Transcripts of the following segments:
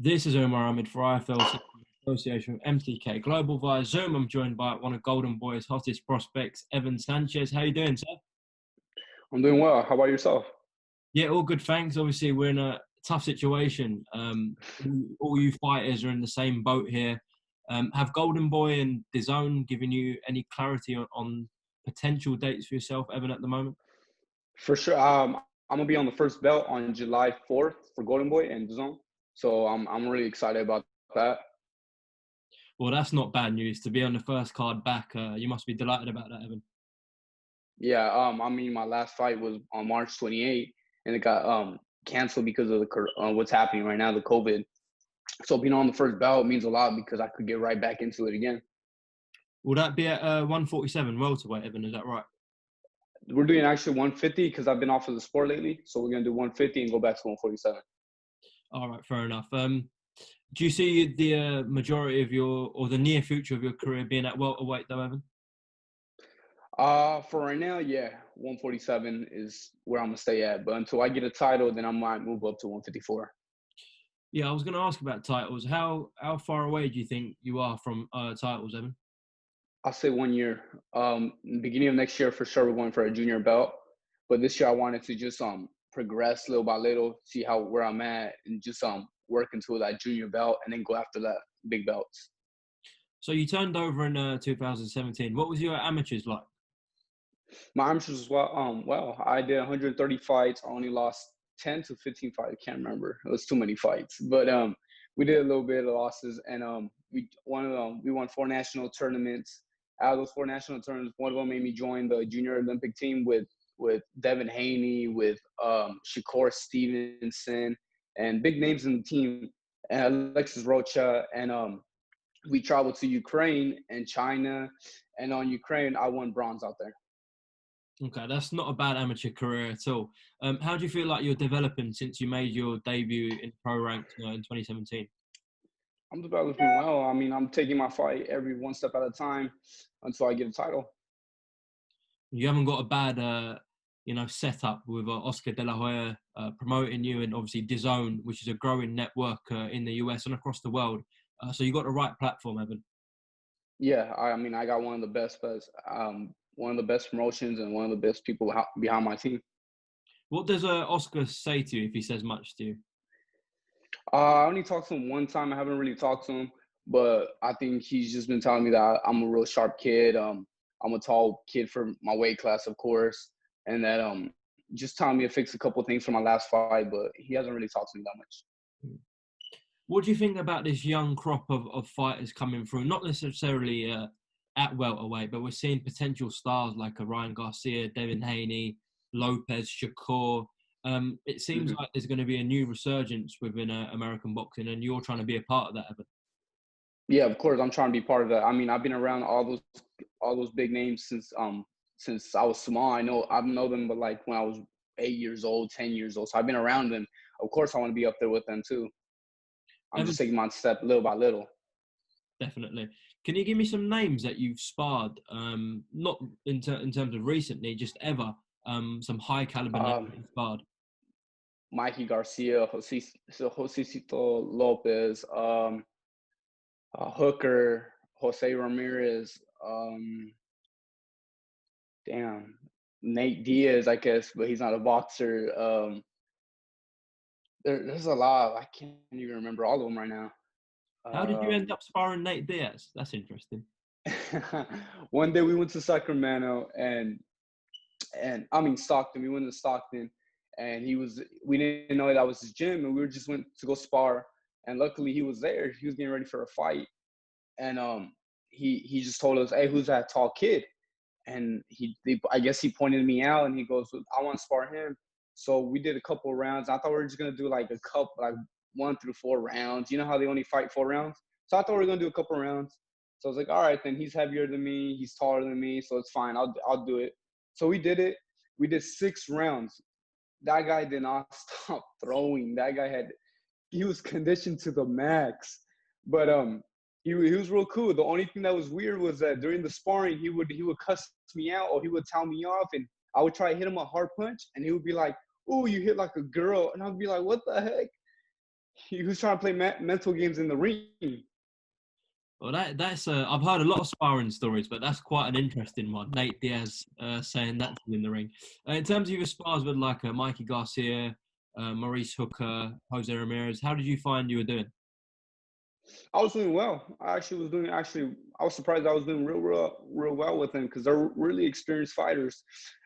This is AHMED for IFL Association with MTK Global via Zoom. I'm joined by one of Golden Boy's hottest prospects, Evan Sanchez. How you doing, sir? I'm doing well. How about yourself? Yeah, all good, thanks. Obviously, we're in a tough situation. All you fighters are in the same boat here. Have Golden Boy and DAZN given you any clarity on potential dates for yourself, Evan, at the moment? For sure. I'm gonna be on the first belt on July 4th for Golden Boy and Zone. So I'm really excited about that. Well, that's not bad news. To be on the first card back, you must be delighted about that, Evan. Yeah. I mean, my last fight was on March 28th, and it got canceled because of what's happening right now, the COVID. So being on the first belt means a lot because I could get right back into it again. Will that be at 147 welterweight, Evan? Is that right? We're doing actually 150 because I've been off of the sport lately. So we're gonna do 150 and go back to 147. All right, fair enough. Do you see the majority of your, or the near future of your career being at welterweight, though, Evan? For right now, yeah, 147 is where I'm gonna stay at. But until I get a title, then I might move up to 154. Yeah, I was going to ask about titles. How far away do you think you are from titles, Evan? I'll say 1 year. Beginning of next year for sure, we're going for a junior belt. But this year, I wanted to just progress little by little, see where I'm at, and just work into that junior belt, and then go after that big belts. So you turned over in 2017. What was your amateurs like? My amateurs as well. I did 130 fights. I only lost 10 to 15 fights. I can't remember. It was too many fights. But we did a little bit of losses, and we won 4 national tournaments. Out of those 4 national tournaments, one of them made me join the junior Olympic team with Devin Haney, with Shakur Stevenson, and big names in the team, and Alexis Rocha, and we traveled to Ukraine and China, and on Ukraine, I won bronze out there. Okay, that's not a bad amateur career at all. How do you feel like you're developing since you made your debut in pro ranks in 2017? I'm developing well. I mean, I'm taking my fight every one step at a time until I get a title. You haven't got a bad, setup with Oscar De La Hoya promoting you, and obviously DAZN, which is a growing network in the US and across the world. So you got the right platform, Evan. Yeah, I mean, I got one of the best promotions and one of the best people behind my team. What does Oscar say to you if he says much to you? I only talked to him one time. I haven't really talked to him, but I think he's just been telling me that I'm a real sharp kid. I'm a tall kid for my weight class, of course, and that just telling me to fix a couple of things for my last fight, but he hasn't really talked to me that much. What do you think about this young crop of fighters coming through? Not necessarily at welterweight, but we're seeing potential stars like Ryan Garcia, Devin Haney, Lopez, Shakur. It seems like there's going to be a new resurgence within American boxing, and you're trying to be a part of that, Evan. Yeah, of course, I'm trying to be part of that. I mean, I've been around all those big names since I was small. I know them, but like when I was 8 years old, 10 years old. So I've been around them. Of course, I want to be up there with them too. I'm Evan, just taking my step little by little. definitely. Can you give me some names that you've sparred? Not in terms of recently, just ever. Some high caliber names you've sparred. Mikey Garcia, Josecito Lopez, Hooker, Jose Ramirez, Nate Diaz, I guess, but he's not a boxer. There's a lot. I can't even remember all of them right now. How did you end up sparring Nate Diaz? That's interesting. One day we went to Sacramento and I mean Stockton. We went to Stockton, and we didn't know that was his gym, and we just went to go spar. And luckily he was there. He was getting ready for a fight, and he just told us, "Hey, who's that tall kid?" And I guess he pointed me out, and he goes, "I want to spar him." So we did a couple of rounds. I thought we were just gonna do like 1 through 4 rounds. You know how they only fight 4 rounds? So I thought we were gonna do a couple of rounds. So I was like, all right, then he's heavier than me, he's taller than me, so it's fine. I'll do it. So we did it. We did 6 rounds. That guy did not stop throwing. He was conditioned to the max. But he was real cool. The only thing that was weird was that during the sparring, he would cuss me out, or he would tell me off, and I would try to hit him a hard punch, and he would be like, "Ooh, you hit like a girl," and I'd be like, "What the heck?" he was trying to play mental games in the ring. Well, that's I've heard a lot of sparring stories, but that's quite an interesting one. Nate Diaz saying that in the ring. In terms of your spars with like Mikey Garcia, Maurice Hooker, Jose Ramirez, how did you find you were doing? I was doing well. I actually was doing I was surprised I was doing real well with them because they're really experienced fighters.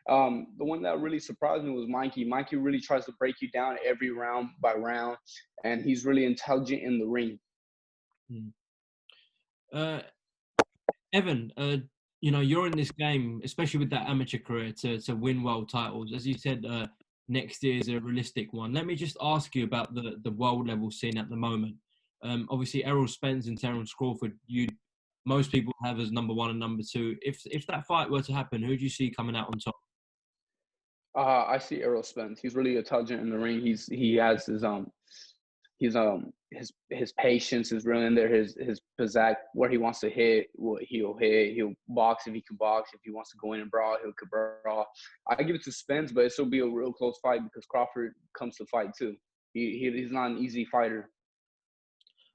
The one that really surprised me was Mikey. Mikey really tries to break you down every round by round, and he's really intelligent in the ring. Evan, you know, you're in this game, especially with that amateur career, to win world titles. As you said, next year is a realistic one. Let me just ask you about the world level scene at the moment. Obviously, Errol Spence and Terence Crawford, most people have as number one and number two. If that fight were to happen, who do you see coming out on top? I see Errol Spence. He's really intelligent in the ring. He has his patience is really in there. His exact where he wants to hit, what he'll hit. He'll box if he can box. If he wants to go in and brawl, he'll brawl. I give it to Spence, but it'll be a real close fight because Crawford comes to fight too. He's not an easy fighter.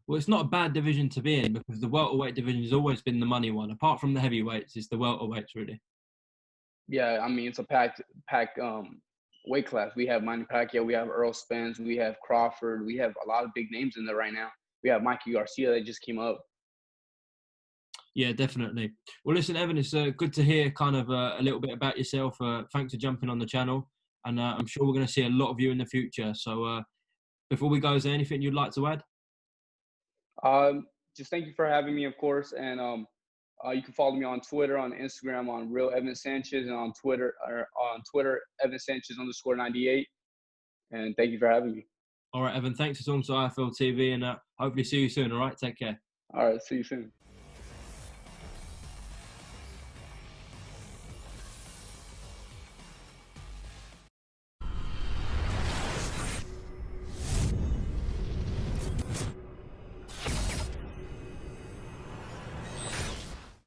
Well, it's not a bad division to be in because the welterweight division has always been the money one. Apart from the heavyweights, it's the welterweights really. Yeah, I mean it's a packed weight class. We have Manny Pacquiao, we have Earl Spence, we have Crawford, we have a lot of big names in there right now. We have Mikey Garcia that just came up. Yeah, definitely. Well, listen, Evan, it's good to hear kind of a little bit about yourself. Thanks for jumping on the channel, and I'm sure we're going to see a lot of you in the future. So before we go, is there anything you'd like to add? Just thank you for having me, of course, and you can follow me on Twitter, on Instagram, on Real Evan Sanchez, and on Twitter Evan Sanchez _98. And thank you for having me. All right, Evan. Thanks for talking to IFL TV, and hopefully see you soon. All right, take care. All right, see you soon.